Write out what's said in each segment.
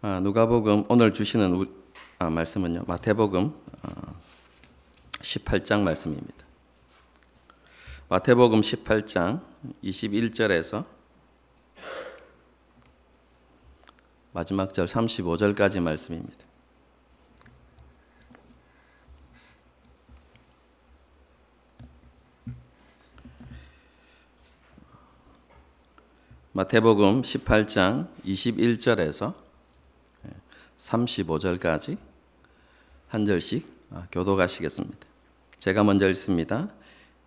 누가복음 오늘 주시는 말씀은요. 마태복음 18장 말씀입니다. 마태복음 18장 21절에서 마지막 절 35절까지 말씀입니다. 마태복음 18장 21절에서 35절까지 한 절씩 교독하시겠습니다. 제가 먼저 읽습니다.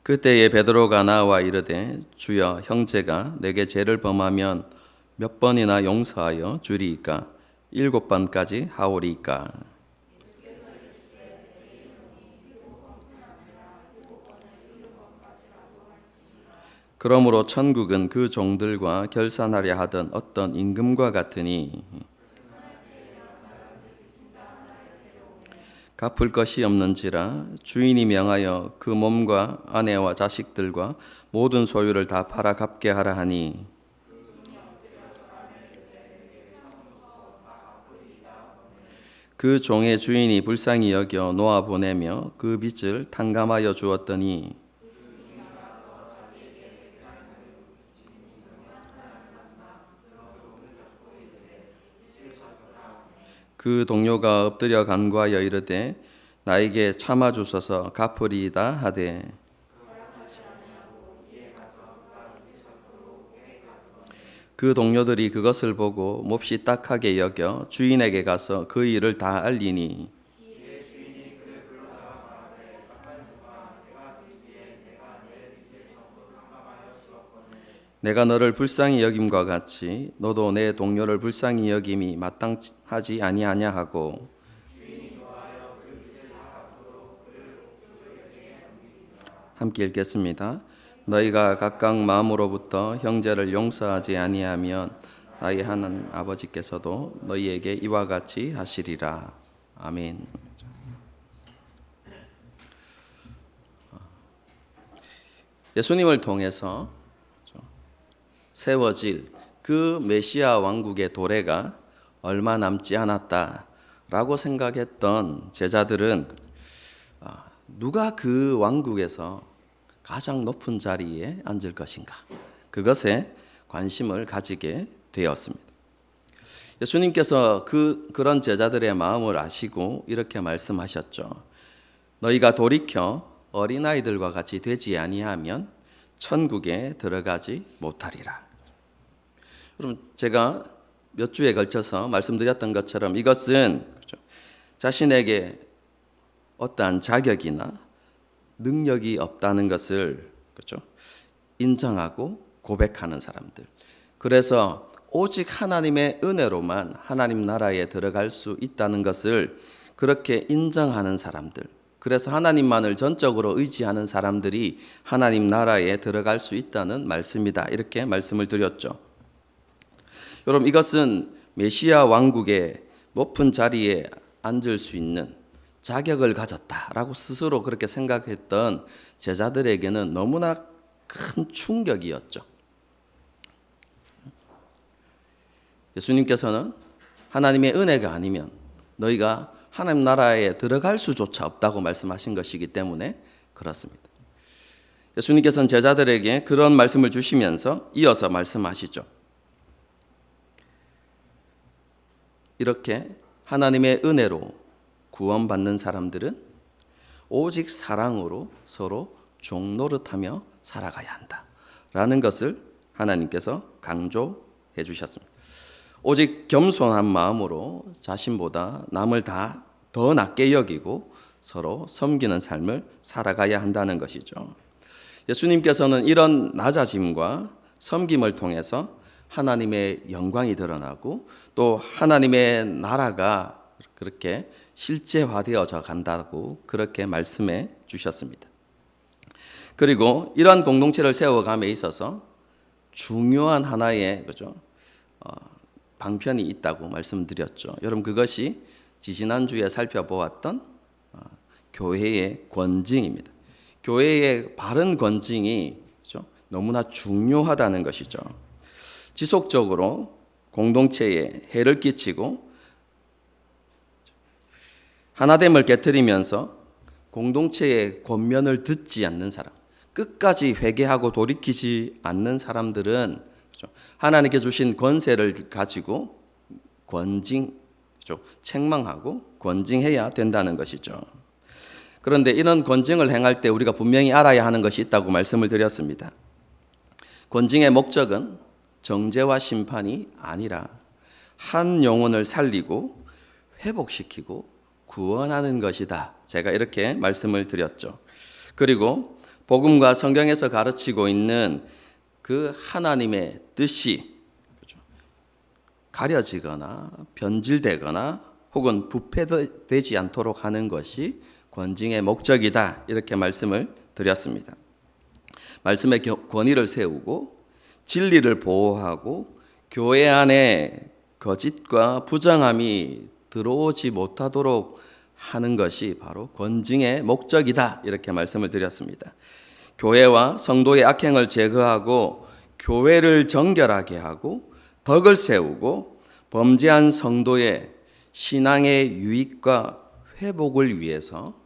그때에 베드로가 나와 이르되 주여, 형제가 내게 죄를 범하면 몇 번이나 용서하여 주리이까? 7번까지 하오리이까? 그러므로 천국은 그 종들과 결산하려 하던 어떤 임금과 같으니 갚을 것이 없는지라 주인이 명하여 그 몸과 아내와 자식들과 모든 소유를 다 팔아 갚게 하라 하니, 그 종의 주인이 불쌍히 여겨 놓아 보내며 그 빚을 탕감하여 주었더니, 그 동료가 엎드려 간구하여 이르되 나에게 참아 주소서 갚으리이다 하되, 그 동료들이 그것을 보고 몹시 딱하게 여겨 주인에게 가서 그 일을 다 알리니, 내가 너를 불쌍히 여김과 같이 너도 내 동료를 불쌍히 여김이 마땅하지 아니하냐 하고, 함께 읽겠습니다. 너희가 각각 마음으로부터 형제를 용서하지 아니하면 나의 하나님 아버지께서도 너희에게 이와 같이 하시리라. 아멘. 예수님을 통해서 세워질 그 메시아 왕국의 도래가 얼마 남지 않았다라고 생각했던 제자들은 누가 그 왕국에서 가장 높은 자리에 앉을 것인가, 그것에 관심을 가지게 되었습니다. 예수님께서 그런 제자들의 마음을 아시고 이렇게 말씀하셨죠. 너희가 돌이켜 어린아이들과 같이 되지 아니하면 천국에 들어가지 못하리라. 여러분, 제가 몇 주에 걸쳐서 말씀드렸던 것처럼 이것은 자신에게 어떠한 자격이나 능력이 없다는 것을 인정하고 고백하는 사람들, 그래서 오직 하나님의 은혜로만 하나님 나라에 들어갈 수 있다는 것을 그렇게 인정하는 사람들, 그래서 하나님만을 전적으로 의지하는 사람들이 하나님 나라에 들어갈 수 있다는 말씀이다, 이렇게 말씀을 드렸죠. 여러분, 이것은 메시아 왕국의 높은 자리에 앉을 수 있는 자격을 가졌다라고 스스로 그렇게 생각했던 제자들에게는 너무나 큰 충격이었죠. 예수님께서는 하나님의 은혜가 아니면 너희가 하나님 나라에 들어갈 수조차 없다고 말씀하신 것이기 때문에 그렇습니다. 예수님께서는 제자들에게 그런 말씀을 주시면서 이어서 말씀하시죠. 이렇게 하나님의 은혜로 구원받는 사람들은 오직 사랑으로 서로 종노릇하며 살아가야 한다라는 것을 하나님께서 강조해 주셨습니다. 오직 겸손한 마음으로 자신보다 남을 다 더 낮게 여기고 서로 섬기는 삶을 살아가야 한다는 것이죠. 예수님께서는 이런 낮아짐과 섬김을 통해서 하나님의 영광이 드러나고 또 하나님의 나라가 그렇게 실제화되어져 간다고 그렇게 말씀해 주셨습니다. 그리고 이러한 공동체를 세워감에 있어서 중요한 하나의 방편이 있다고 말씀드렸죠. 여러분, 그것이 지지난주에 살펴보았던 교회의 권징입니다. 교회의 바른 권징이 너무나 중요하다는 것이죠. 지속적으로 공동체에 해를 끼치고 하나됨을 깨뜨리면서 공동체의 권면을 듣지 않는 사람, 끝까지 회개하고 돌이키지 않는 사람들은 하나님께 주신 권세를 가지고 책망하고 권징해야 된다는 것이죠. 그런데 이런 권징을 행할 때 우리가 분명히 알아야 하는 것이 있다고 말씀을 드렸습니다. 권징의 목적은 정죄와 심판이 아니라 한 영혼을 살리고 회복시키고 구원하는 것이다. 제가 이렇게 말씀을 드렸죠. 그리고 복음과 성경에서 가르치고 있는 그 하나님의 뜻이 가려지거나 변질되거나 혹은 부패되지 않도록 하는 것이 권징의 목적이다. 이렇게 말씀을 드렸습니다. 말씀의 권위를 세우고 진리를 보호하고 교회 안에 거짓과 부정함이 들어오지 못하도록 하는 것이 바로 권징의 목적이다. 이렇게 말씀을 드렸습니다. 교회와 성도의 악행을 제거하고 교회를 정결하게 하고 덕을 세우고 범죄한 성도의 신앙의 유익과 회복을 위해서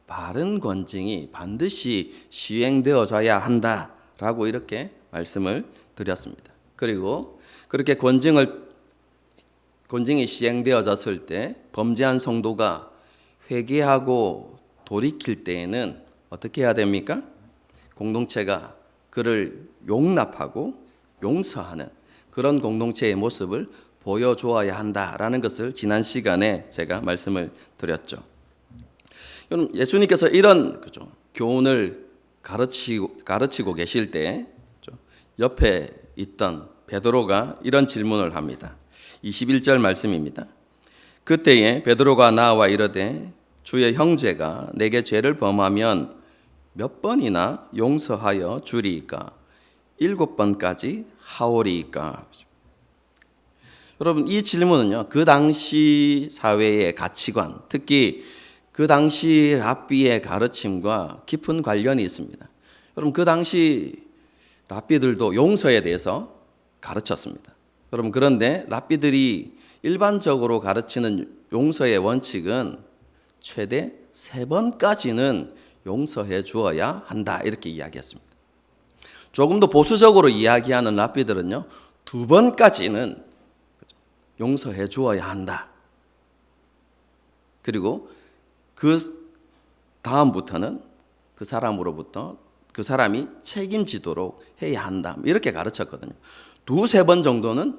바른 권징이 반드시 시행되어져야 한다라고 이렇게 말씀을 드렸습니다. 그리고 그렇게 권징이 시행되어졌을 때 범죄한 성도가 회개하고 돌이킬 때에는 어떻게 해야 됩니까? 공동체가 그를 용납하고 용서하는 그런 공동체의 모습을 보여주어야 한다라는 것을 지난 시간에 제가 말씀을 드렸죠. 예수님께서 이런 교훈을 가르치고 계실 때 옆에 있던 베드로가 이런 질문을 합니다. 21절 말씀입니다. 그때에 베드로가 나와 이르되 주의 형제가 내게 죄를 범하면 몇 번이나 용서하여 주리이까? 7번까지 하오리이까? 여러분, 이 질문은요, 그 당시 사회의 가치관, 특히 그 당시 랍비의 가르침과 깊은 관련이 있습니다. 여러분, 그 당시 랍비들도 용서에 대해서 가르쳤습니다. 여러분, 그런데 랍비들이 일반적으로 가르치는 용서의 원칙은 최대 3번까지는 용서해 주어야 한다, 이렇게 이야기했습니다. 조금 더 보수적으로 이야기하는 랍비들은요, 2번까지는 용서해 주어야 한다. 그리고 그 다음부터는 그 사람으로부터 그 사람이 책임지도록 해야 한다, 이렇게 가르쳤거든요. 2-3번 정도는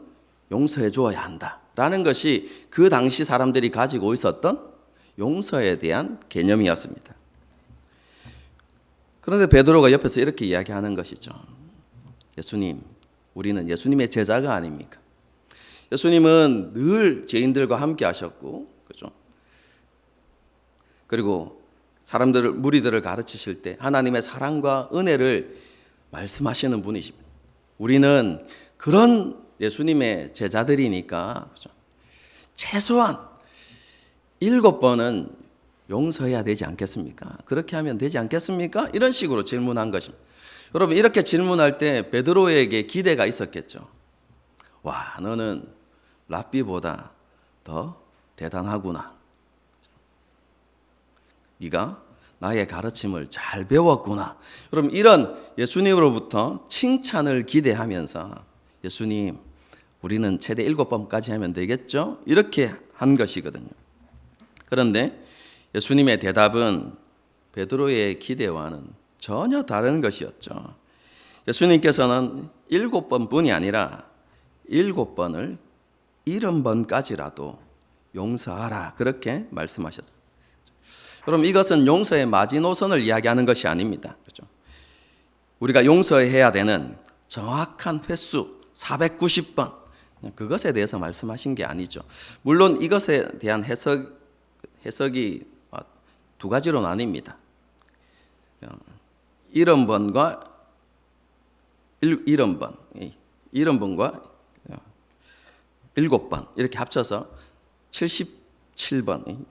용서해 주어야 한다라는 것이 그 당시 사람들이 가지고 있었던 용서에 대한 개념이었습니다. 그런데 베드로가 옆에서 이렇게 이야기하는 것이죠. 예수님, 우리는 예수님의 제자가 아닙니까? 예수님은 늘 죄인들과 함께 하셨고, 그죠? 그리고 무리들을 가르치실 때 하나님의 사랑과 은혜를 말씀하시는 분이십니다. 우리는 그런 예수님의 제자들이니까, 그죠? 최소한 7번은 용서해야 되지 않겠습니까? 그렇게 하면 되지 않겠습니까? 이런 식으로 질문한 것입니다. 여러분, 이렇게 질문할 때 베드로에게 기대가 있었겠죠. 와, 너는 랍비보다 더 대단하구나. 네가 나의 가르침을 잘 배웠구나. 여러분, 이런 예수님으로부터 칭찬을 기대하면서 예수님, 우리는 최대 7번까지 하면 되겠죠? 이렇게 한 것이거든요. 그런데 예수님의 대답은 베드로의 기대와는 전혀 다른 것이었죠. 예수님께서는 7번뿐이 아니라 7번을 70번까지라도 용서하라, 그렇게 말씀하셨습니다. 여러분, 이것은 용서의 마지노선을 이야기하는 것이 아닙니다. 그렇죠? 우리가 용서해야 되는 정확한 횟수 490번, 그것에 대해서 말씀하신 게 아니죠. 물론 이것에 대한 해석이 2가지로 나뉩니다. 70번과 70번과 7번 이렇게 합쳐서 77번,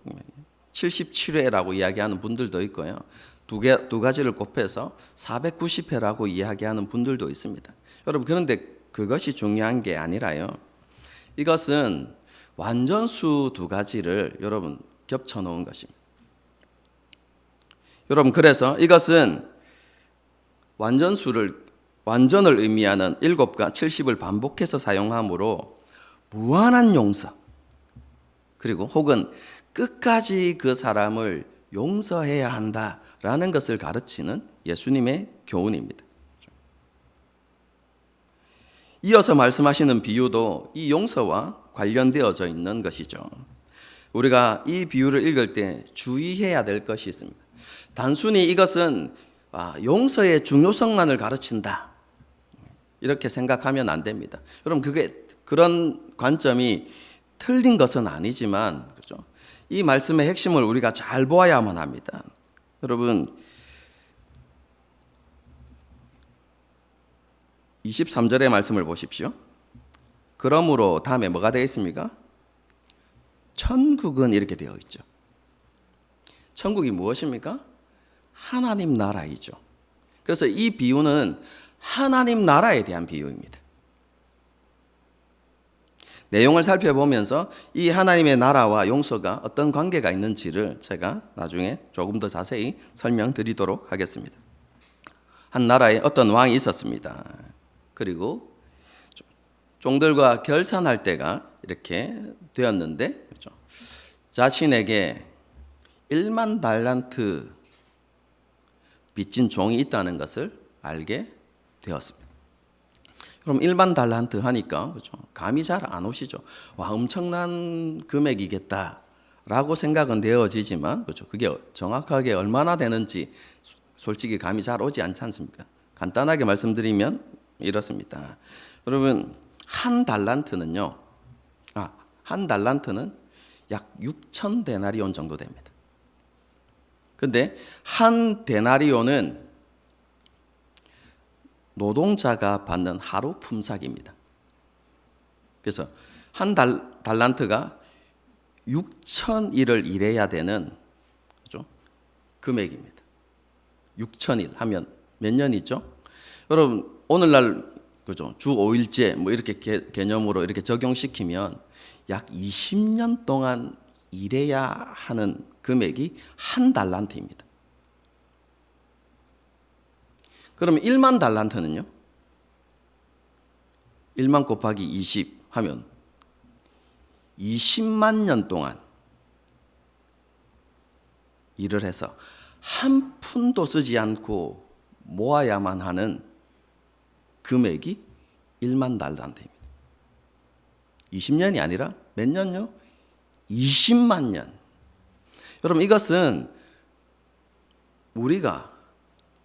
77회라고 이야기하는 분들도 있고요. 두 가지를 곱해서 490회라고 이야기하는 분들도 있습니다. 여러분, 그런데 그것이 중요한 게 아니라요. 이것은 완전수 2가지를 여러분 겹쳐 놓은 것입니다. 여러분, 그래서 이것은 완전을 의미하는 7과 70을 반복해서 사용하므로 무한한 용서, 그리고 혹은 끝까지 그 사람을 용서해야 한다라는 것을 가르치는 예수님의 교훈입니다. 이어서 말씀하시는 비유도 이 용서와 관련되어져 있는 것이죠. 우리가 이 비유를 읽을 때 주의해야 될 것이 있습니다. 단순히 이것은 용서의 중요성만을 가르친다, 이렇게 생각하면 안 됩니다. 여러분, 그런 관점이 틀린 것은 아니지만, 그렇죠? 이 말씀의 핵심을 우리가 잘 보아야만 합니다. 여러분, 23절의 말씀을 보십시오. 그러므로 다음에 뭐가 되어 있습니까? 천국은 이렇게 되어 있죠. 천국이 무엇입니까? 하나님 나라이죠. 그래서 이 비유는 하나님 나라에 대한 비유입니다. 내용을 살펴보면서 이 하나님의 나라와 용서가 어떤 관계가 있는지를 제가 나중에 조금 더 자세히 설명드리도록 하겠습니다. 한 나라에 어떤 왕이 있었습니다. 그리고 종들과 결산할 때가 이렇게 되었는데, 그렇죠? 자신에게 1만 달란트 빚진 종이 있다는 것을 알게 되었습니다. 그럼 1만 달란트 하니까, 그렇죠? 감이 잘 안 오시죠. 와, 엄청난 금액이겠다라고 생각은 되어지지만, 그렇죠? 그게 정확하게 얼마나 되는지 솔직히 감이 잘 오지 않지 않습니까? 간단하게 말씀드리면 이렇습니다. 여러분, 한 달란트는 약 6천 데나리온 정도 됩니다. 근데 한 데나리온은 노동자가 받는 하루 품삯입니다. 그래서 한 달란트가 6,000일을 일해야 되는, 그렇죠? 금액입니다. 6,000일 하면 몇 년이죠? 여러분, 오늘날, 그죠? 주 5일제 뭐 이렇게 개념으로 이렇게 적용시키면 약 20년 동안 일해야 하는 금액이 한 달란트입니다. 그러면 1만 달란트는요? 1만 곱하기 20 하면 20만 년 동안 일을 해서 한 푼도 쓰지 않고 모아야만 하는 금액이 1만 달란트입니다. 20년이 아니라 몇 년요? 20만 년. 여러분, 이것은 우리가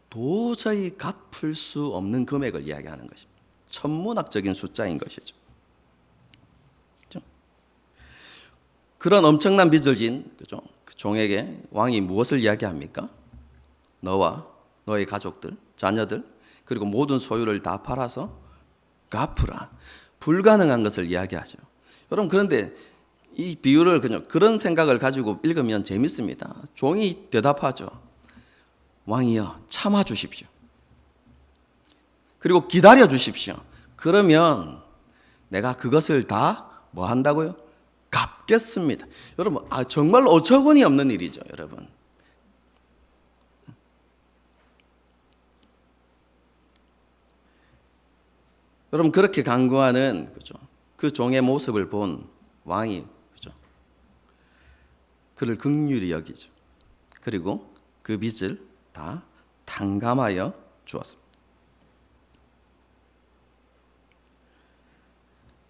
도저히 갚을 수 없는 금액을 이야기하는 것입니다. 천문학적인 숫자인 것이죠. 그렇죠? 그런 엄청난 빚을 진, 그렇죠? 그 종에게 왕이 무엇을 이야기합니까? 너와 너의 가족들, 자녀들, 그리고 모든 소유를 다 팔아서 갚으라. 불가능한 것을 이야기하죠. 여러분, 그런데 이 비유를 그런 생각을 가지고 읽으면 재밌습니다. 종이 대답하죠. 왕이여, 참아 주십시오. 그리고 기다려 주십시오. 그러면 내가 그것을 다 뭐 한다고요? 갚겠습니다. 여러분, 정말 어처구니 없는 일이죠, 여러분. 여러분, 그렇게 간구하는, 그죠? 그 종의 모습을 본 왕이, 그죠? 그를 긍휼히 여기죠. 그리고 그 빚을 다 탕감하여 주었습니다.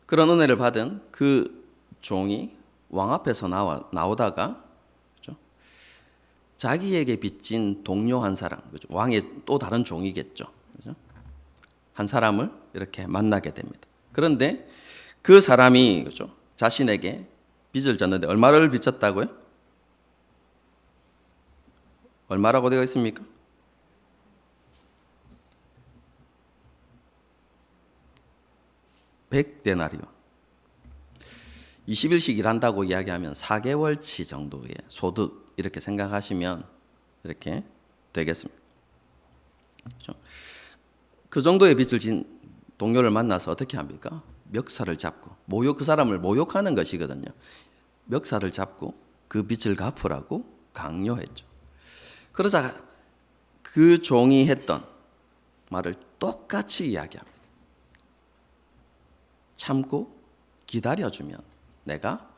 그런 은혜를 받은 그 종이 왕 앞에서 나오다가, 그죠? 자기에게 빚진 동료 한 사람, 그죠? 왕의 또 다른 종이겠죠. 그죠? 한 사람을 이렇게 만나게 됩니다. 그런데 그 사람이, 그죠? 자신에게 빚을 졌는데 얼마를 빚졌다고요? 얼마라고 되어 있습니까? 100데나리온. 20일씩 일한다고 이야기하면 4개월치 정도의 소득, 이렇게 생각하시면 이렇게 되겠습니다. 그렇죠? 그 정도의 빚을 진 동료를 만나서 어떻게 합니까? 멱살을 잡고 그 사람을 모욕하는 것이거든요. 멱살을 잡고 그 빚을 갚으라고 강요했죠. 그러자 그 종이 했던 말을 똑같이 이야기합니다. 참고 기다려주면 내가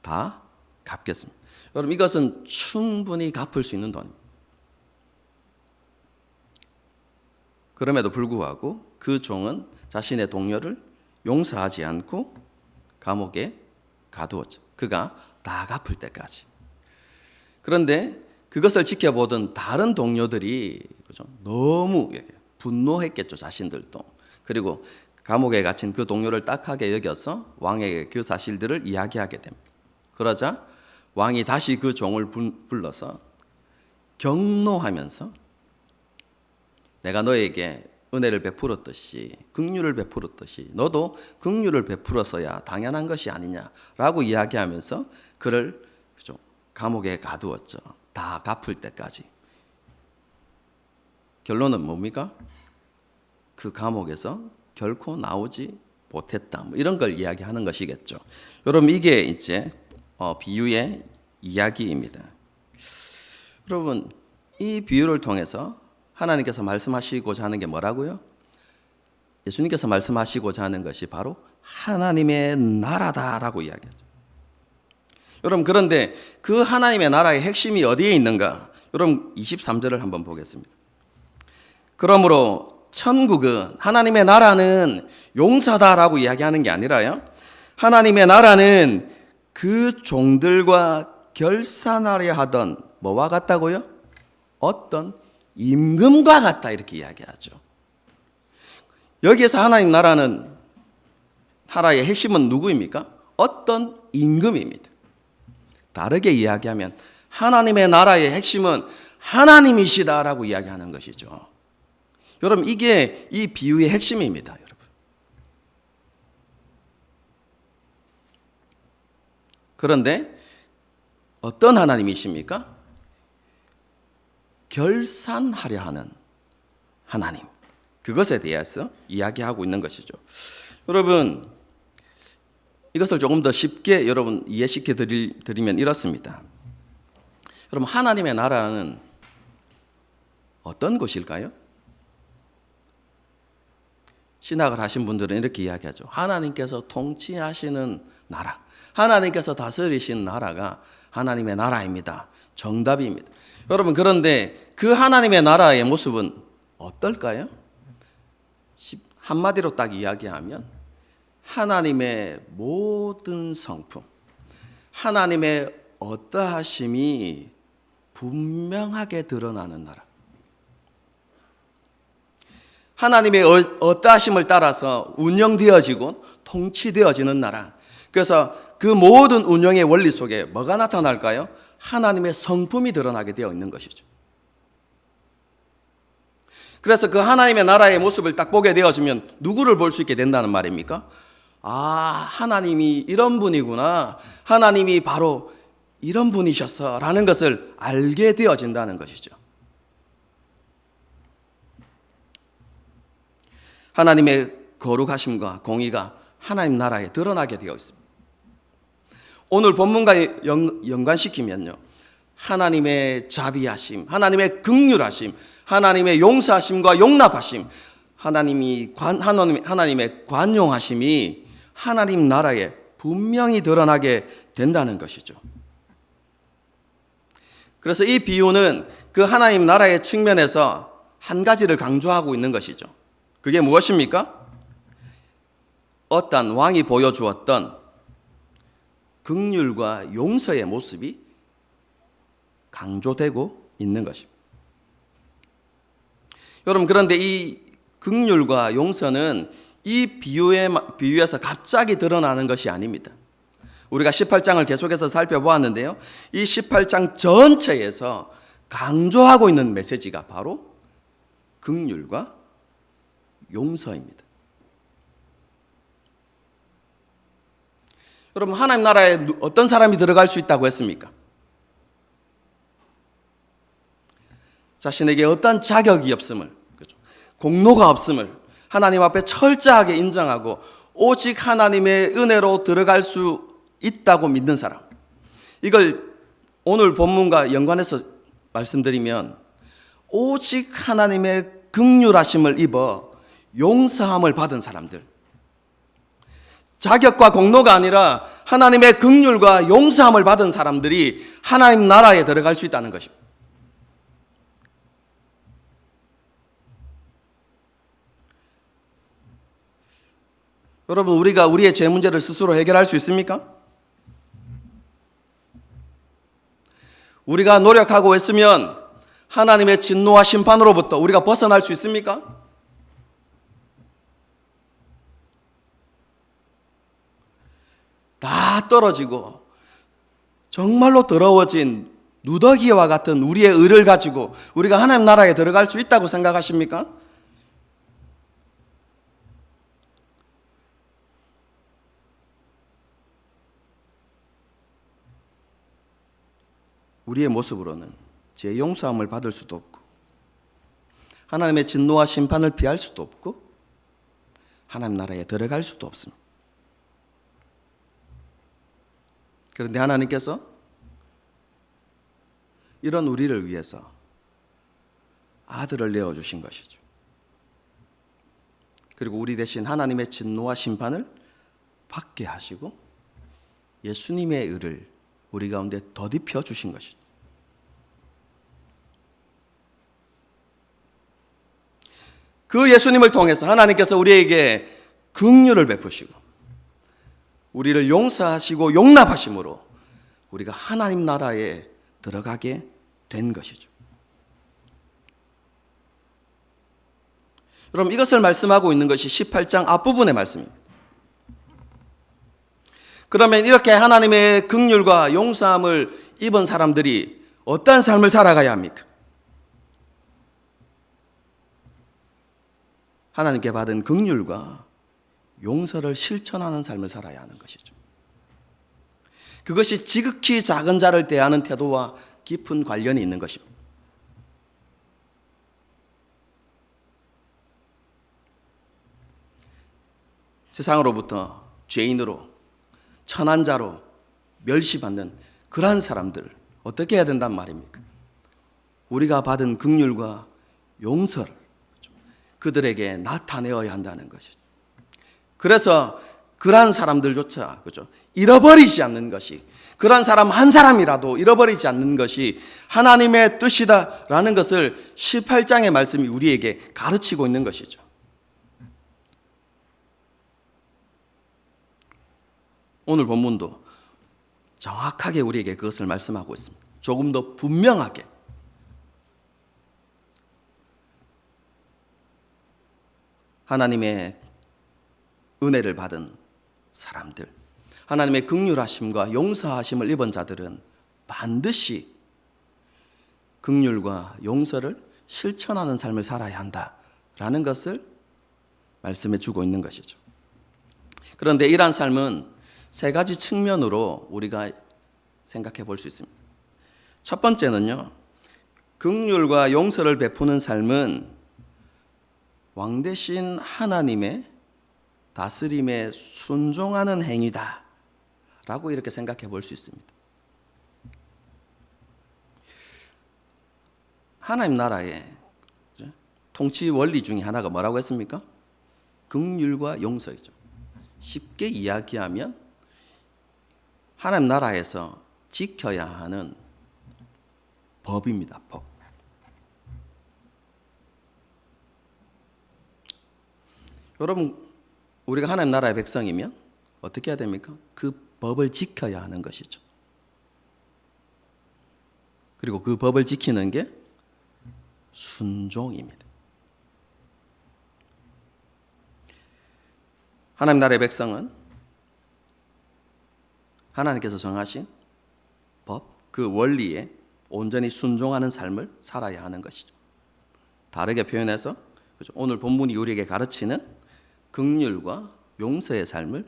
다 갚겠습니다. 여러분, 이것은 충분히 갚을 수 있는 돈입니다. 그럼에도 불구하고 그 종은 자신의 동료를 용서하지 않고 감옥에 가두었죠. 그가 다 갚을 때까지. 그런데 그것을 지켜보던 다른 동료들이 너무 분노했겠죠, 자신들도. 그리고 감옥에 갇힌 그 동료를 딱하게 여겨서 왕에게 그 사실들을 이야기하게 됩니다. 그러자 왕이 다시 그 종을 불러서 경노하면서 내가 너에게 은혜를 베풀었듯이 긍휼을 베풀었듯이 너도 긍휼을 베풀었어야 당연한 것이 아니냐라고 이야기하면서 그를 감옥에 가두었죠. 다 갚을 때까지. 결론은 뭡니까? 그 감옥에서 결코 나오지 못했다. 이런 걸 이야기하는 것이겠죠. 여러분, 이게 이제 비유의 이야기입니다. 여러분, 이 비유를 통해서 하나님께서 말씀하시고자 하는 게 뭐라고요? 예수님께서 말씀하시고자 하는 것이 바로 하나님의 나라다라고 이야기하죠. 여러분, 그런데 그 하나님의 나라의 핵심이 어디에 있는가? 여러분, 23절을 한번 보겠습니다. 그러므로 천국은, 하나님의 나라는 용서다라고 이야기하는 게 아니라요, 하나님의 나라는 그 종들과 결산하려 하던 뭐와 같다고요? 어떤 임금과 같다, 이렇게 이야기하죠. 여기에서 하나님 나라는, 나라의 핵심은 누구입니까? 어떤 임금입니다. 다르게 이야기하면 하나님의 나라의 핵심은 하나님이시다라고 이야기하는 것이죠. 여러분, 이게 이 비유의 핵심입니다. 여러분. 그런데 어떤 하나님이십니까? 결산하려 하는 하나님. 그것에 대해서 이야기하고 있는 것이죠. 여러분, 이것을 조금 더 쉽게 여러분 이해시켜 드리면 이렇습니다. 여러분, 하나님의 나라는 어떤 곳일까요? 신학을 하신 분들은 이렇게 이야기하죠. 하나님께서 통치하시는 나라, 하나님께서 다스리신 나라가 하나님의 나라입니다. 정답입니다. 여러분, 그런데 그 하나님의 나라의 모습은 어떨까요? 한마디로 딱 이야기하면 하나님의 모든 성품, 하나님의 어떠하심이 분명하게 드러나는 나라. 하나님의 어떠하심을 따라서 운영되어지고 통치되어지는 나라. 그래서 그 모든 운영의 원리 속에 뭐가 나타날까요? 하나님의 성품이 드러나게 되어 있는 것이죠. 그래서 그 하나님의 나라의 모습을 딱 보게 되어지면 누구를 볼 수 있게 된다는 말입니까? 아, 하나님이 이런 분이구나. 하나님이 바로 이런 분이셨어 라는 것을 알게 되어진다는 것이죠. 하나님의 거룩하심과 공의가 하나님 나라에 드러나게 되어 있습니다. 오늘 본문과 연관시키면요, 하나님의 자비하심, 하나님의 긍휼하심, 하나님의 용서하심과 용납하심, 하나님의 관용하심이 하나님 나라에 분명히 드러나게 된다는 것이죠. 그래서 이 비유는 그 하나님 나라의 측면에서 한 가지를 강조하고 있는 것이죠. 그게 무엇입니까? 어떤 왕이 보여주었던 긍휼과 용서의 모습이 강조되고 있는 것입니다. 여러분, 그런데 이 긍휼과 용서는 이 비유에서 갑자기 드러나는 것이 아닙니다. 우리가 18장을 계속해서 살펴보았는데요, 이 18장 전체에서 강조하고 있는 메시지가 바로 긍휼과 용서입니다. 여러분, 하나님 나라에 어떤 사람이 들어갈 수 있다고 했습니까? 자신에게 어떤 자격이 없음을, 공로가 없음을 하나님 앞에 철저하게 인정하고 오직 하나님의 은혜로 들어갈 수 있다고 믿는 사람, 이걸 오늘 본문과 연관해서 말씀드리면 오직 하나님의 긍휼하심을 입어 용서함을 받은 사람들, 자격과 공로가 아니라 하나님의 긍휼과 용서함을 받은 사람들이 하나님 나라에 들어갈 수 있다는 것입니다. 여러분, 우리가 우리의 죄 문제를 스스로 해결할 수 있습니까? 우리가 노력하고 있으면 하나님의 진노와 심판으로부터 우리가 벗어날 수 있습니까? 다 떨어지고 정말로 더러워진 누더기와 같은 우리의 의를 가지고 우리가 하나님 나라에 들어갈 수 있다고 생각하십니까? 우리의 모습으로는 죄 용서함을 받을 수도 없고 하나님의 진노와 심판을 피할 수도 없고 하나님 나라에 들어갈 수도 없습니다. 그런데 하나님께서 이런 우리를 위해서 아들을 내어주신 것이죠. 그리고 우리 대신 하나님의 진노와 심판을 받게 하시고 예수님의 의를 우리 가운데 덧입혀 주신 것이죠. 그 예수님을 통해서 하나님께서 우리에게 긍휼을 베푸시고 우리를 용서하시고 용납하심으로 우리가 하나님 나라에 들어가게 된 것이죠. 여러분, 이것을 말씀하고 있는 것이 18장 앞부분의 말씀입니다. 그러면 이렇게 하나님의 긍휼과 용서함을 입은 사람들이 어떠한 삶을 살아가야 합니까? 하나님께 받은 긍휼과 용서를 실천하는 삶을 살아야 하는 것이죠. 그것이 지극히 작은 자를 대하는 태도와 깊은 관련이 있는 것입니다. 세상으로부터 죄인으로 천한 자로 멸시받는 그러한 사람들 어떻게 해야 된단 말입니까? 우리가 받은 긍휼과 용서를 그들에게 나타내어야 한다는 것이죠. 그래서 그러한 사람들조차 그렇죠? 잃어버리지 않는 것이, 그러한 사람 한 사람이라도 잃어버리지 않는 것이 하나님의 뜻이다라는 것을 18장의 말씀이 우리에게 가르치고 있는 것이죠. 오늘 본문도 정확하게 우리에게 그것을 말씀하고 있습니다. 조금 더 분명하게. 하나님의 은혜를 받은 사람들, 하나님의 긍휼하심과 용서하심을 입은 자들은 반드시 긍휼과 용서를 실천하는 삶을 살아야 한다라는 것을 말씀해 주고 있는 것이죠. 그런데 이러한 삶은 세 가지 측면으로 우리가 생각해 볼 수 있습니다. 첫 번째는요, 긍휼과 용서를 베푸는 삶은 왕 대신 하나님의 다스림에 순종하는 행위다 라고 이렇게 생각해 볼 수 있습니다. 하나님 나라의 통치 원리 중에 하나가 뭐라고 했습니까? 긍휼과 용서이죠. 쉽게 이야기하면 하나님 나라에서 지켜야 하는 법입니다. 법. 여러분, 우리가 하나님 나라의 백성이면 어떻게 해야 됩니까? 그 법을 지켜야 하는 것이죠. 그리고 그 법을 지키는 게 순종입니다. 하나님 나라의 백성은 하나님께서 정하신 법, 그 원리에 온전히 순종하는 삶을 살아야 하는 것이죠. 다르게 표현해서 오늘 본문이 우리에게 가르치는 긍휼과 용서의 삶을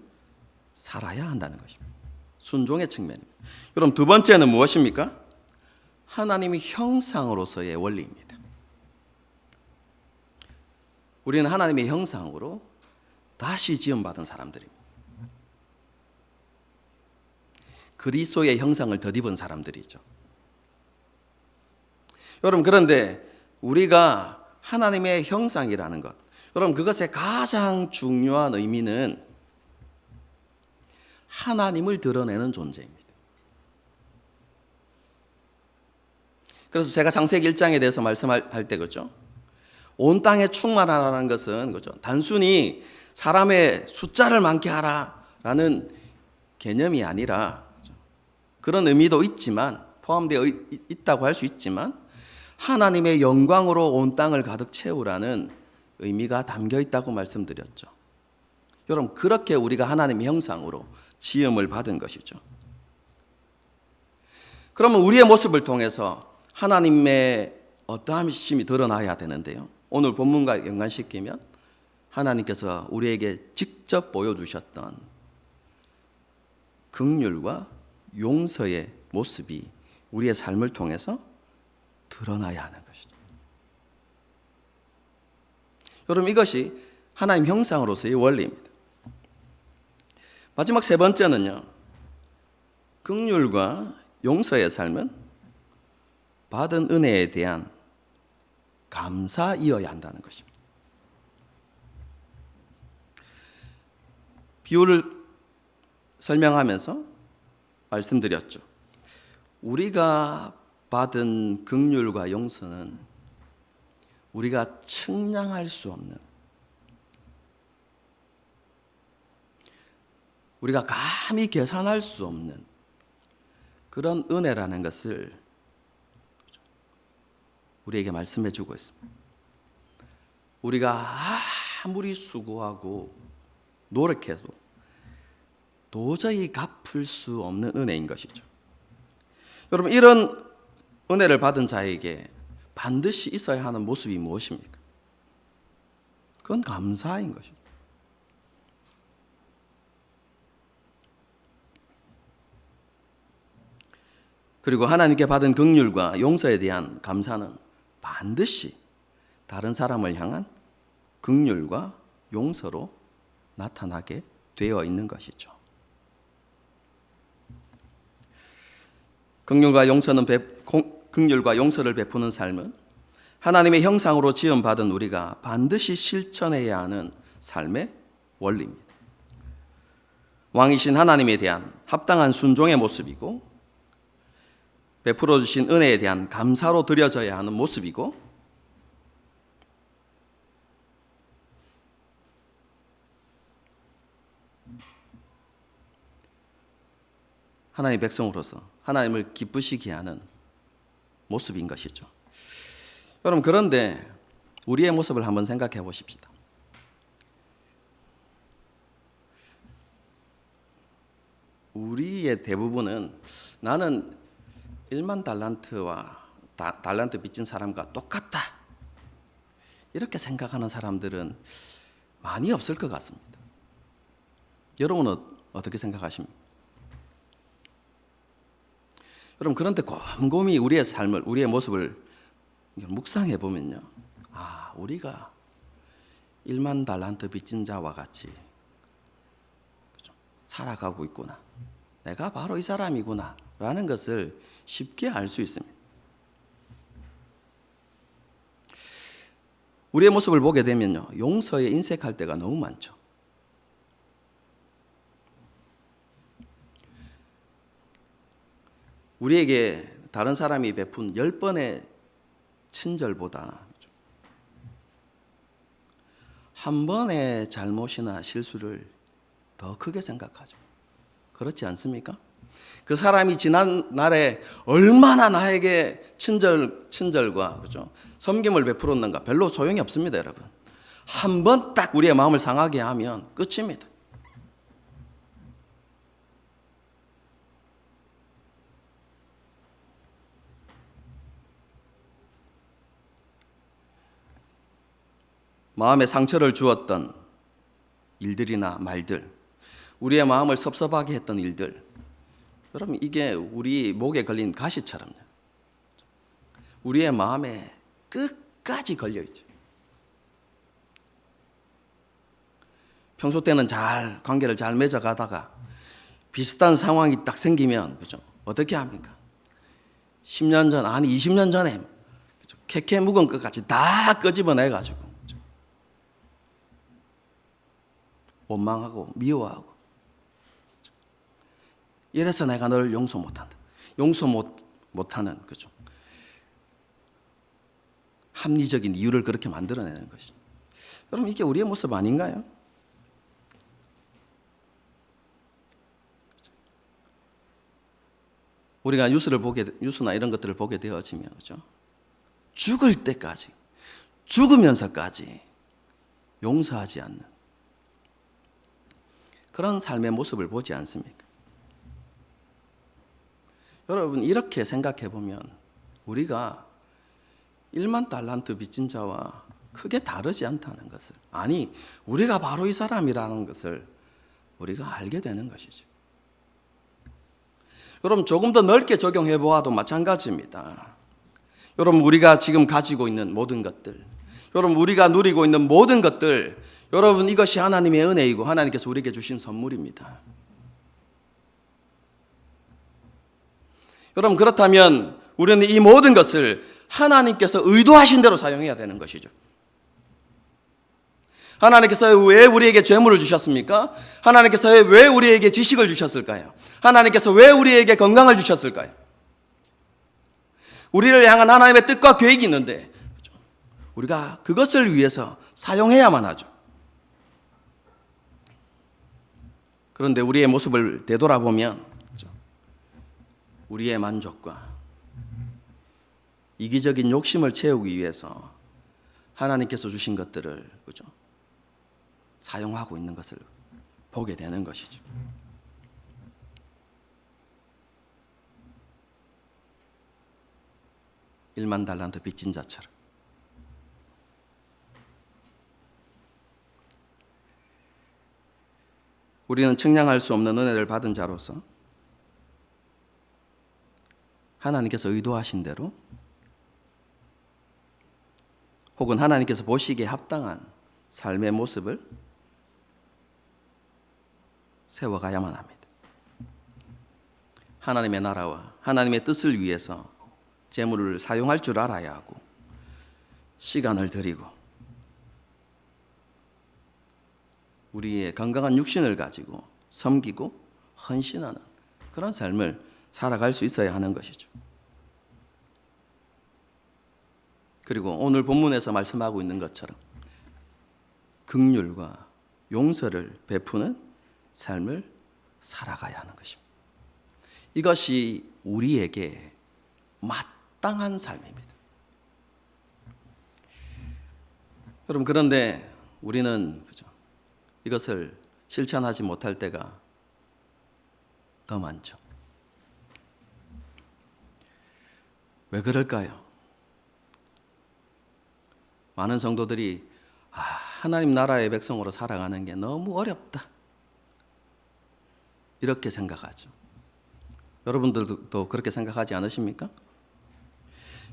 살아야 한다는 것입니다. 순종의 측면입니다. 여러분, 두 번째는 무엇입니까? 하나님의 형상으로서의 원리입니다. 우리는 하나님의 형상으로 다시 지음받은 사람들입니다. 그리스도의 형상을 덧입은 사람들이죠. 여러분, 그런데 우리가 하나님의 형상이라는 것, 여러분, 그것의 가장 중요한 의미는 하나님을 드러내는 존재입니다. 그래서 제가 창세기 1장에 대해서 말씀할 때 그죠? 온 땅에 충만하라는 것은 그죠? 단순히 사람의 숫자를 많게 하라라는 개념이 아니라 그런 의미도 있지만 포함되어 있다고 할 수 있지만 하나님의 영광으로 온 땅을 가득 채우라는 의미가 담겨 있다고 말씀드렸죠. 여러분, 그렇게 우리가 하나님의 형상으로 지음을 받은 것이죠. 그러면 우리의 모습을 통해서 하나님의 어떠하심이 드러나야 되는데요. 오늘 본문과 연관시키면 하나님께서 우리에게 직접 보여주셨던 긍휼과 용서의 모습이 우리의 삶을 통해서 드러나야 하는 것이죠. 여러분, 이것이 하나님 형상으로서의 원리입니다. 마지막 세 번째는요, 긍휼과 용서의 삶은 받은 은혜에 대한 감사이어야 한다는 것입니다. 비유를 설명하면서 말씀드렸죠. 우리가 받은 긍휼과 용서는 우리가 측량할 수 없는, 우리가 감히 계산할 수 없는 그런 은혜라는 것을 우리에게 말씀해 주고 있습니다. 우리가 아무리 수고하고 노력해도 도저히 갚을 수 없는 은혜인 것이죠. 여러분, 이런 은혜를 받은 자에게 반드시 있어야 하는 모습이 무엇입니까? 그건 감사인 것입니다. 그리고 하나님께 받은 긍휼과 용서에 대한 감사는 반드시 다른 사람을 향한 긍휼과 용서로 나타나게 되어 있는 것이죠. 긍휼과 용서를 베푸는 삶은 하나님의 형상으로 지음받은 우리가 반드시 실천해야 하는 삶의 원리입니다. 왕이신 하나님에 대한 합당한 순종의 모습이고, 베풀어 주신 은혜에 대한 감사로 드려져야 하는 모습이고, 하나님의 백성으로서 하나님을 기쁘시게 하는 모습인 것이죠. 여러분, 그런데 우리의 모습을 한번 생각해 보십시다. 우리의 대부분은 나는 1만 달란트와 달란트 빚진 사람과 똑같다, 이렇게 생각하는 사람들은 많이 없을 것 같습니다. 여러분은 어떻게 생각하십니까? 여러분, 그런데 곰곰이 우리의 삶을, 우리의 모습을 묵상해 보면요, 우리가 1만 달란트 빚진 자와 같이 살아가고 있구나, 내가 바로 이 사람이구나 라는 것을 쉽게 알 수 있습니다. 우리의 모습을 보게 되면요, 용서에 인색할 때가 너무 많죠. 우리에게 다른 사람이 베푼 10번의 친절보다 한 번의 잘못이나 실수를 더 크게 생각하죠. 그렇지 않습니까? 그 사람이 지난 날에 얼마나 나에게 친절과 그죠? 섬김을 베풀었는가 별로 소용이 없습니다, 여러분. 한 번 딱 우리의 마음을 상하게 하면 끝입니다. 마음에 상처를 주었던 일들이나 말들, 우리의 마음을 섭섭하게 했던 일들, 여러분, 이게 우리 목에 걸린 가시처럼요, 우리의 마음에 끝까지 걸려있죠. 평소 때는 관계를 잘 맺어가다가 비슷한 상황이 딱 생기면, 그죠? 어떻게 합니까? 10년 전, 아니 20년 전에 캐캐 묵은 것까지 다 끄집어내가지고 원망하고 미워하고, 이래서 내가 널 용서 못한다. 용서 못하는 거죠. 합리적인 이유를 그렇게 만들어내는 것이. 여러분, 이게 우리의 모습 아닌가요? 우리가 뉴스나 이런 것들을 보게 되어지면, 그죠? 죽을 때까지, 죽으면서까지 용서하지 않는 그런 삶의 모습을 보지 않습니까? 여러분, 이렇게 생각해 보면 우리가 1만 달란트 빚진 자와 크게 다르지 않다는 것을, 아니, 우리가 바로 이 사람이라는 것을 우리가 알게 되는 것이죠. 여러분, 조금 더 넓게 적용해 보아도 마찬가지입니다. 여러분, 우리가 지금 가지고 있는 모든 것들, 여러분, 우리가 누리고 있는 모든 것들, 여러분, 이것이 하나님의 은혜이고 하나님께서 우리에게 주신 선물입니다. 여러분, 그렇다면 우리는 이 모든 것을 하나님께서 의도하신 대로 사용해야 되는 것이죠. 하나님께서 왜 우리에게 재물을 주셨습니까? 하나님께서 왜 우리에게 지식을 주셨을까요? 하나님께서 왜 우리에게 건강을 주셨을까요? 우리를 향한 하나님의 뜻과 계획이 있는데 우리가 그것을 위해서 사용해야만 하죠. 그런데 우리의 모습을 되돌아보면 우리의 만족과 이기적인 욕심을 채우기 위해서 하나님께서 주신 것들을, 그죠? 사용하고 있는 것을 보게 되는 것이죠. 일만 달란트 빚진 자처럼. 우리는 측량할 수 없는 은혜를 받은 자로서 하나님께서 의도하신 대로 혹은 하나님께서 보시기에 합당한 삶의 모습을 세워가야만 합니다. 하나님의 나라와 하나님의 뜻을 위해서 재물을 사용할 줄 알아야 하고, 시간을 들이고 우리의 건강한 육신을 가지고 섬기고 헌신하는 그런 삶을 살아갈 수 있어야 하는 것이죠. 그리고 오늘 본문에서 말씀하고 있는 것처럼 긍휼과 용서를 베푸는 삶을 살아가야 하는 것입니다. 이것이 우리에게 마땅한 삶입니다. 여러분, 그런데 우리는, 그죠? 이것을 실천하지 못할 때가 더 많죠. 왜 그럴까요? 많은 성도들이 하나님 나라의 백성으로 살아가는 게 너무 어렵다, 이렇게 생각하죠. 여러분들도 그렇게 생각하지 않으십니까?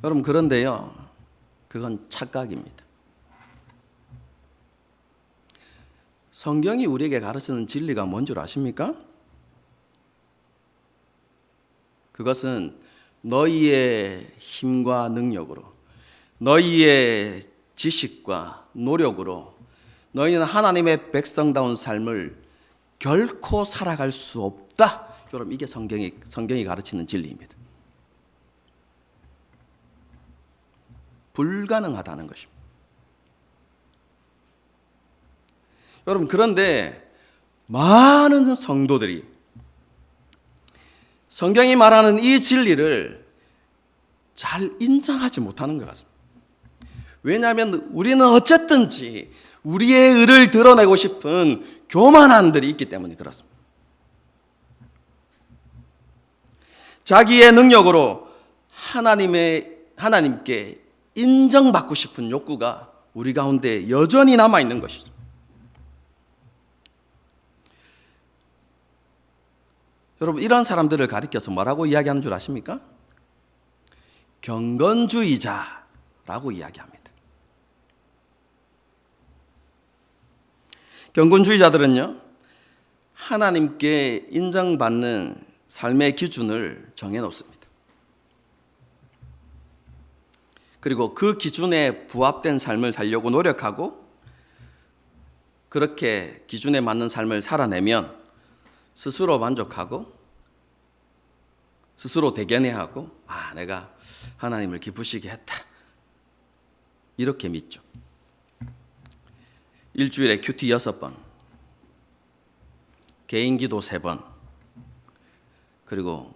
여러분, 그런데요, 그건 착각입니다. 성경이 우리에게 가르치는 진리가 뭔 줄 아십니까? 그것은 너희의 힘과 능력으로, 너희의 지식과 노력으로 너희는 하나님의 백성다운 삶을 결코 살아갈 수 없다. 여러분, 이게 성경이 가르치는 진리입니다. 불가능하다는 것입니다. 여러분, 그런데 많은 성도들이 성경이 말하는 이 진리를 잘 인정하지 못하는 것 같습니다. 왜냐하면 우리는 어쨌든지 우리의 의를 드러내고 싶은 교만한들이 있기 때문에 그렇습니다. 자기의 능력으로 하나님께 인정받고 싶은 욕구가 우리 가운데 여전히 남아있는 것이죠. 여러분, 이런 사람들을 가리켜서 뭐라고 이야기하는 줄 아십니까? 경건주의자라고 이야기합니다. 경건주의자들은요, 하나님께 인정받는 삶의 기준을 정해놓습니다. 그리고 그 기준에 부합된 삶을 살려고 노력하고 그렇게 기준에 맞는 삶을 살아내면 스스로 만족하고 스스로 대견해하고 내가 하나님을 기쁘시게 했다. 이렇게 믿죠. 일주일에 큐티 6번, 개인 기도 3번, 그리고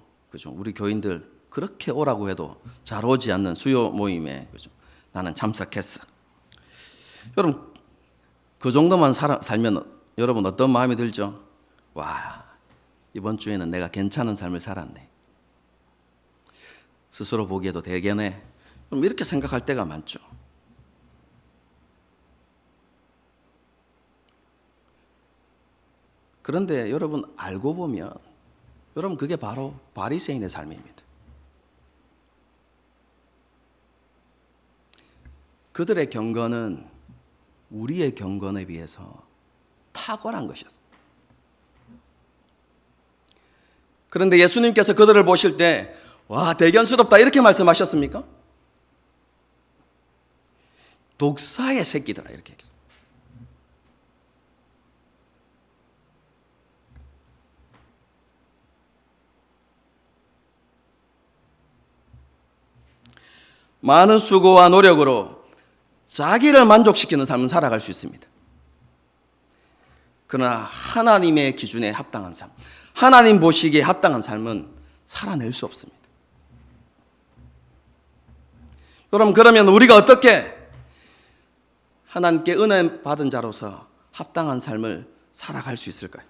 우리 교인들 그렇게 오라고 해도 잘 오지 않는 수요 모임에 나는 참석했어. 여러분 그 정도만 살면 여러분 어떤 마음이 들죠? 와, 이번 주에는 내가 괜찮은 삶을 살았네. 스스로 보기에도 대견해. 그럼 이렇게 생각할 때가 많죠. 그런데 여러분 알고 보면 여러분 그게 바로 바리새인의 삶입니다. 그들의 경건은 우리의 경건에 비해서 탁월한 것이었습니다. 그런데 예수님께서 그들을 보실 때 와, 대견스럽다 이렇게 말씀하셨습니까? 독사의 새끼들아 이렇게 얘기했어요. 많은 수고와 노력으로 자기를 만족시키는 삶을 살아갈 수 있습니다. 그러나 하나님의 기준에 합당한 삶, 하나님 보시기에 합당한 삶은 살아낼 수 없습니다. 여러분 그러면 우리가 어떻게 하나님께 은혜 받은 자로서 합당한 삶을 살아갈 수 있을까요?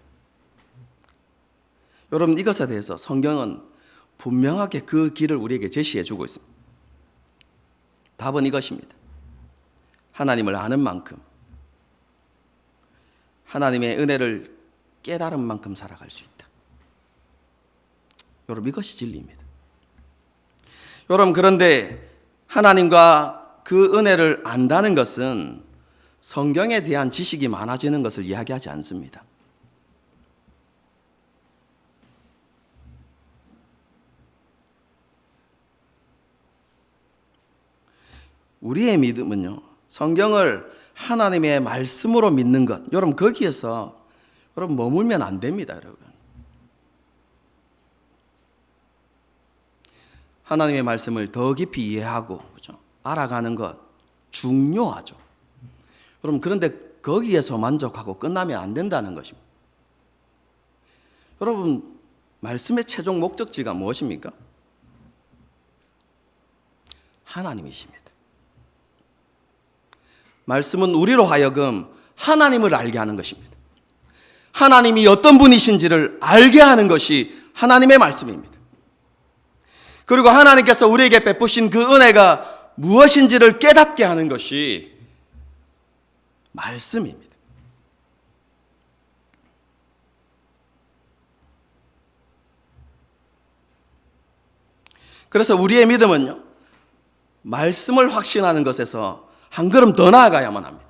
여러분 이것에 대해서 성경은 분명하게 그 길을 우리에게 제시해 주고 있습니다. 답은 이것입니다. 하나님을 아는 만큼, 하나님의 은혜를 깨달은 만큼 살아갈 수 있다. 여러분 이것이 진리입니다. 여러분 그런데 하나님과 그 은혜를 안다는 것은 성경에 대한 지식이 많아지는 것을 이야기하지 않습니다. 우리의 믿음은요, 성경을 하나님의 말씀으로 믿는 것, 여러분 거기에서 여러분 머물면 안 됩니다, 여러분. 하나님의 말씀을 더 깊이 이해하고 그렇죠? 알아가는 것 중요하죠. 여러분 그런데 거기에서 만족하고 끝나면 안 된다는 것입니다. 여러분 말씀의 최종 목적지가 무엇입니까? 하나님이십니다. 말씀은 우리로 하여금 하나님을 알게 하는 것입니다. 하나님이 어떤 분이신지를 알게 하는 것이 하나님의 말씀입니다. 그리고 하나님께서 우리에게 베푸신 그 은혜가 무엇인지를 깨닫게 하는 것이 말씀입니다. 그래서 우리의 믿음은요, 말씀을 확신하는 것에서 한 걸음 더 나아가야만 합니다.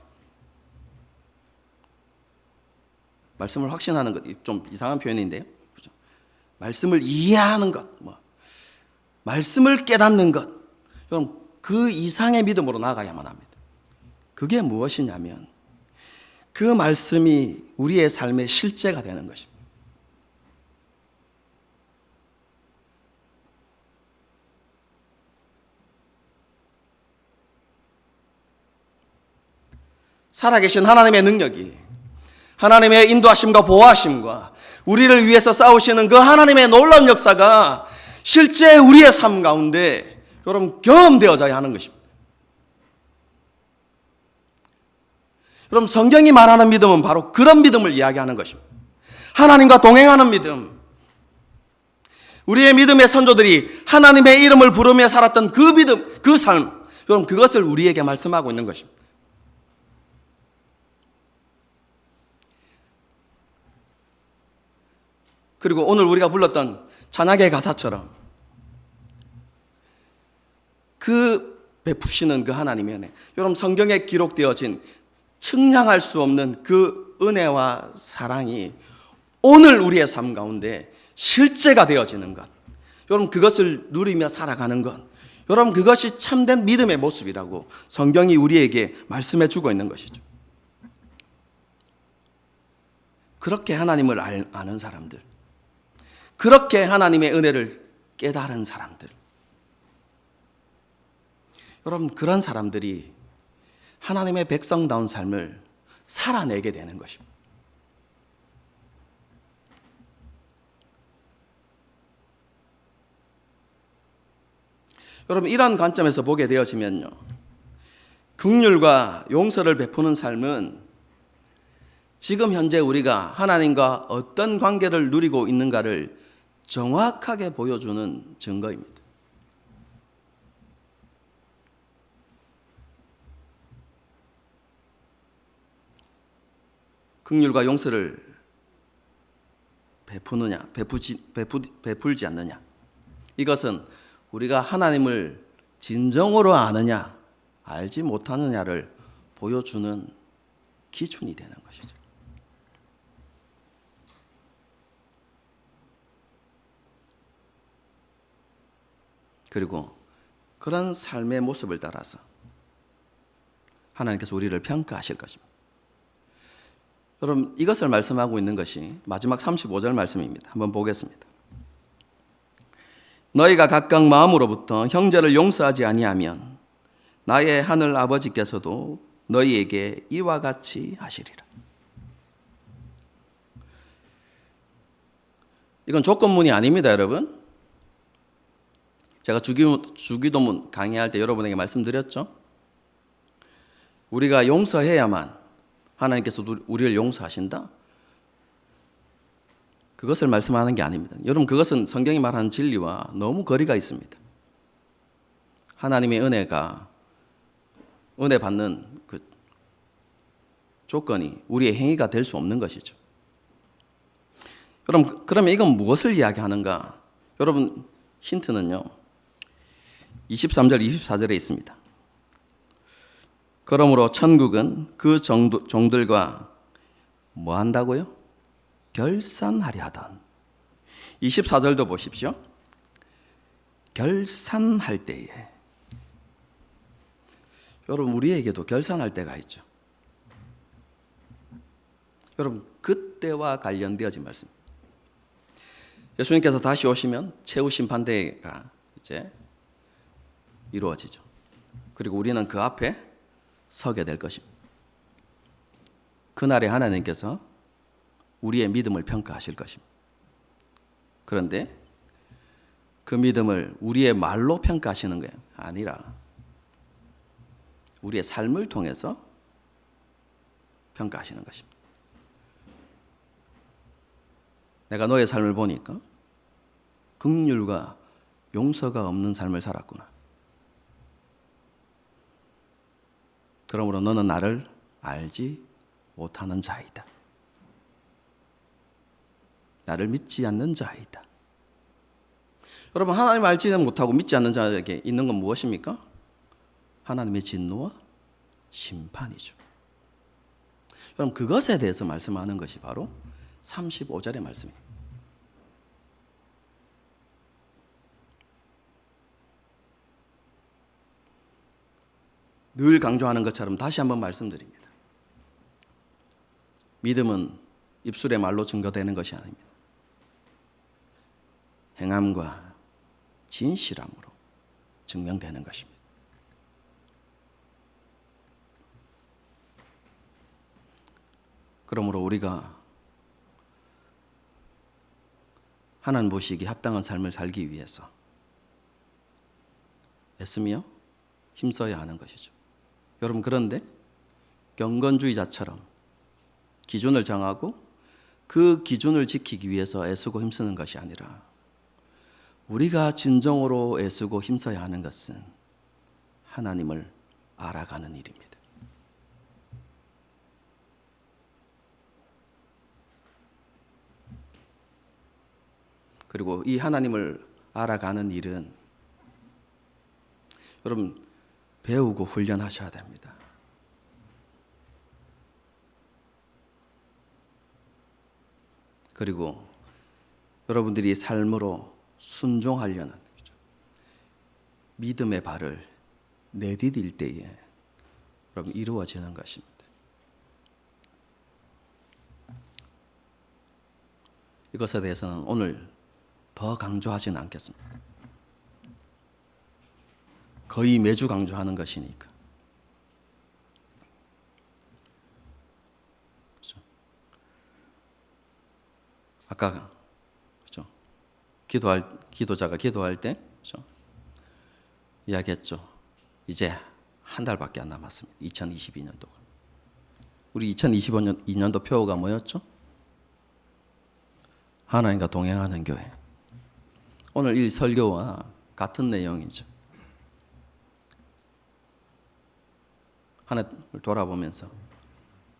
말씀을 확신하는 것, 좀 이상한 표현인데요. 그렇죠? 말씀을 이해하는 것, 말씀을 깨닫는 것, 여러분 그 이상의 믿음으로 나아가야만 합니다. 그게 무엇이냐면 그 말씀이 우리의 삶의 실제가 되는 것입니다. 살아계신 하나님의 능력이, 하나님의 인도하심과 보호하심과 우리를 위해서 싸우시는 그 하나님의 놀라운 역사가 실제 우리의 삶 가운데 여러분 경험되어져야 하는 것입니다. 여러분 성경이 말하는 믿음은 바로 그런 믿음을 이야기하는 것입니다. 하나님과 동행하는 믿음. 우리의 믿음의 선조들이 하나님의 이름을 부르며 살았던 그 믿음, 그 삶, 여러분 그것을 우리에게 말씀하고 있는 것입니다. 그리고 오늘 우리가 불렀던 찬양의 가사처럼 그 베푸시는 그 하나님의 은혜, 여러분 성경에 기록되어진 측량할 수 없는 그 은혜와 사랑이 오늘 우리의 삶 가운데 실제가 되어지는 것, 여러분 그것을 누리며 살아가는 것, 여러분, 그것이 참된 믿음의 모습이라고 성경이 우리에게 말씀해 주고 있는 것이죠. 그렇게 하나님을 아는 사람들, 그렇게 하나님의 은혜를 깨달은 사람들, 여러분, 그런 사람들이 하나님의 백성다운 삶을 살아내게 되는 것입니다. 여러분, 이런 관점에서 보게 되어지면요, 긍휼과 용서를 베푸는 삶은 지금 현재 우리가 하나님과 어떤 관계를 누리고 있는가를 정확하게 보여주는 증거입니다. 긍휼과 용서를 베푸느냐, 베풀지 않느냐, 이것은 우리가 하나님을 진정으로 아느냐, 알지 못하느냐를 보여주는 기준이 되는 것이죠. 그리고 그런 삶의 모습을 따라서 하나님께서 우리를 평가하실 것입니다. 여러분, 이것을 말씀하고 있는 것이 마지막 35절 말씀입니다. 한번 보겠습니다. 너희가 각각 마음으로부터 형제를 용서하지 아니하면 나의 하늘 아버지께서도 너희에게 이와 같이 하시리라. 이건 조건문이 아닙니다, 여러분. 제가 주기도문 강의할 때 여러분에게 말씀드렸죠. 우리가 용서해야만 하나님께서 우리를 용서하신다? 그것을 말씀하는 게 아닙니다. 여러분, 그것은 성경이 말하는 진리와 너무 거리가 있습니다. 하나님의 은혜가, 은혜 받는 그 조건이 우리의 행위가 될 수 없는 것이죠. 여러분, 그러면 이건 무엇을 이야기하는가? 여러분, 힌트는요, 23절, 24절에 있습니다. 그러므로 천국은 그 종들과 뭐 한다고요? 결산하려 하던. 24절도 보십시오. 결산할 때에. 여러분, 우리에게도 결산할 때가 있죠. 여러분, 그때와 관련되어진 말씀입니다. 예수님께서 다시 오시면 최후 심판대가 이제 이루어지죠. 그리고 우리는 그 앞에 서게 될 것입니다. 그날에 하나님께서 우리의 믿음을 평가하실 것입니다. 그런데 그 믿음을 우리의 말로 평가하시는 거예요. 아니라 우리의 삶을 통해서 평가하시는 것입니다. 내가 너의 삶을 보니까 긍휼과 용서가 없는 삶을 살았구나. 그러므로 너는 나를 알지 못하는 자이다. 나를 믿지 않는 자이다. 여러분, 하나님을 알지는 못하고 믿지 않는 자에게 있는 건 무엇입니까? 하나님의 진노와 심판이죠. 여러분, 그것에 대해서 말씀하는 것이 바로 35절의 말씀입니다. 늘 강조하는 것처럼 다시 한번 말씀드립니다. 믿음은 입술의 말로 증거되는 것이 아닙니다. 행함과 진실함으로 증명되는 것입니다. 그러므로 우리가 하나님 보시기에 합당한 삶을 살기 위해서 애쓰며 힘써야 하는 것이죠. 여러분, 그런데 경건주의자처럼 기준을 정하고 그 기준을 지키기 위해서 애쓰고 힘쓰는 것이 아니라 우리가 진정으로 애쓰고 힘써야 하는 것은 하나님을 알아가는 일입니다. 그리고 이 하나님을 알아가는 일은 여러분, 배우고 훈련하셔야 됩니다. 그리고 여러분들이 삶으로 순종하려는, 믿음의 발을 내디딜 때에 여러분 이루어지는 것입니다. 이것에 대해서는 오늘 더 강조하지는 않겠습니다. 거의 매주 강조하는 것이니까. 그렇죠? 아까 그렇죠? 기도자가 기도할 때 그렇죠? 이야기했죠. 이제 한 달밖에 안 남았습니다. 2022년도가. 우리 2025년도 표어가 뭐였죠? 하나님과 동행하는 교회. 오늘 이 설교와 같은 내용이죠. 하나님을 돌아보면서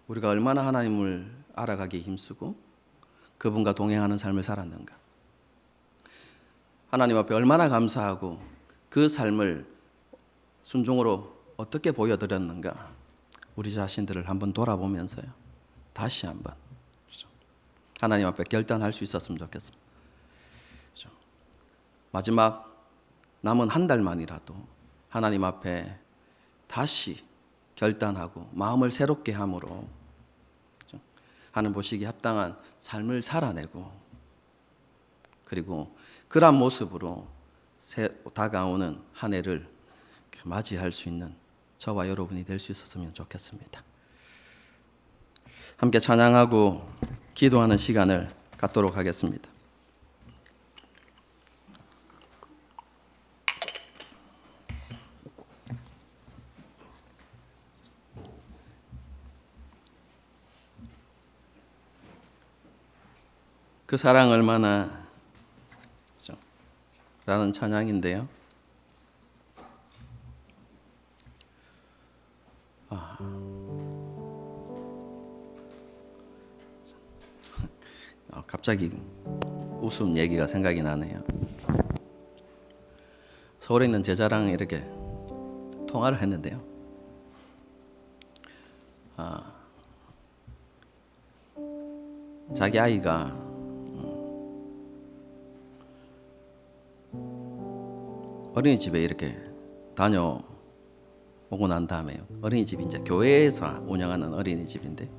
우리가 얼마나 하나님을 알아가기에 힘쓰고 그분과 동행하는 삶을 살았는가. 하나님 앞에 얼마나 감사하고 그 삶을 순종으로 어떻게 보여드렸는가. 우리 자신들을 한번 돌아보면서요. 다시 한번 그렇죠? 하나님 앞에 결단할 수 있었으면 좋겠습니다. 그렇죠? 마지막 남은 한 달만이라도 하나님 앞에 다시 결단하고 마음을 새롭게 함으로 그렇죠? 하는 보시기에 합당한 삶을 살아내고 그리고 그러한 모습으로 다가오는 한 해를 맞이할 수 있는 저와 여러분이 될 수 있었으면 좋겠습니다. 함께 찬양하고 기도하는 시간을 갖도록 하겠습니다. 그 사랑 얼마나 그렇죠? 라는 찬양인데요. 갑자기 웃음 얘기가 생각이 나네요. 서울에 있는 제자랑 이렇게 통화를 했는데요. 자기 아이가 어린이집에 이렇게 다녀오고 난 다음에요. 어린이집이 이제 교회에서 운영하는 어린이집인데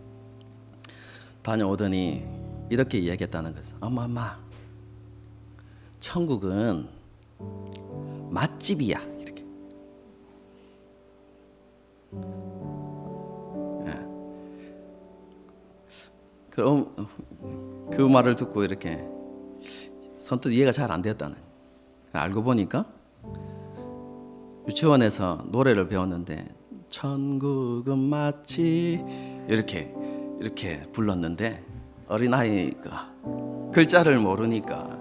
다녀오더니 이렇게 이야기했다는 거죠. 엄마, 천국은 맛집이야. 이렇게. 그 말을 듣고 이렇게 선뜻 이해가 잘 안 되었다는. 알고 보니까 유치원에서 노래를 배웠는데 천국은 맛집 이렇게 불렀는데 어린아이가 글자를 모르니까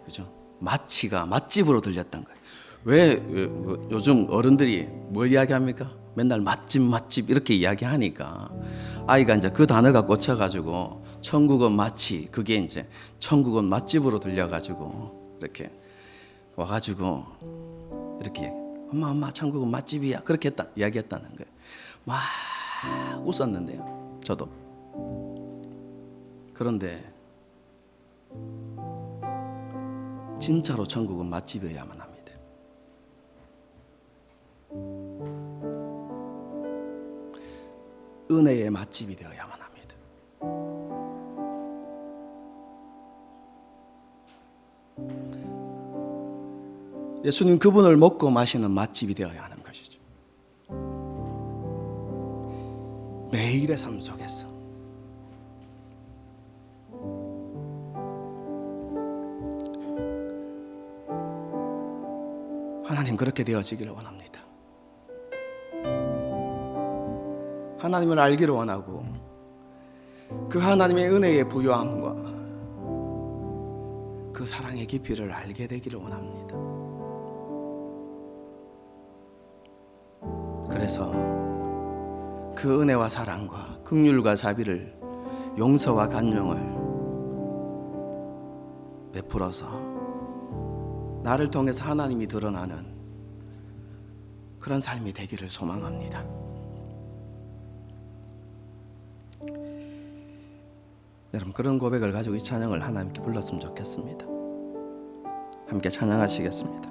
그죠? 마치가 맛집으로 들렸던 거예요. 왜 요즘 어른들이 뭘 이야기합니까? 맨날 맛집 이렇게 이야기하니까 아이가 이제 그 단어가 꽂혀가지고 천국은 마치 그게 이제 천국은 맛집으로 들려가지고 이렇게 와가지고 이렇게 엄마 천국은 맛집이야 그렇게 이야기했다는 거예요. 막 웃었는데요. 저도. 그런데 진짜로 천국은 맛집이어야만 합니다. 은혜의 맛집이 되어야만 합니다. 예수님 그분을 먹고 마시는 맛집이 되어야 하는 것이죠. 매일의 삶 속에서 하나님 그렇게 되어지기를 원합니다. 하나님을 알기를 원하고 그 하나님의 은혜의 부요함과 그 사랑의 깊이를 알게 되기를 원합니다. 그래서 그 은혜와 사랑과 긍휼과 자비를 용서와 간용을 베풀어서 나를 통해서 하나님이 드러나는 그런 삶이 되기를 소망합니다. 여러분 그런 고백을 가지고 이 찬양을 하나님께 불렀으면 좋겠습니다. 함께 찬양하시겠습니다.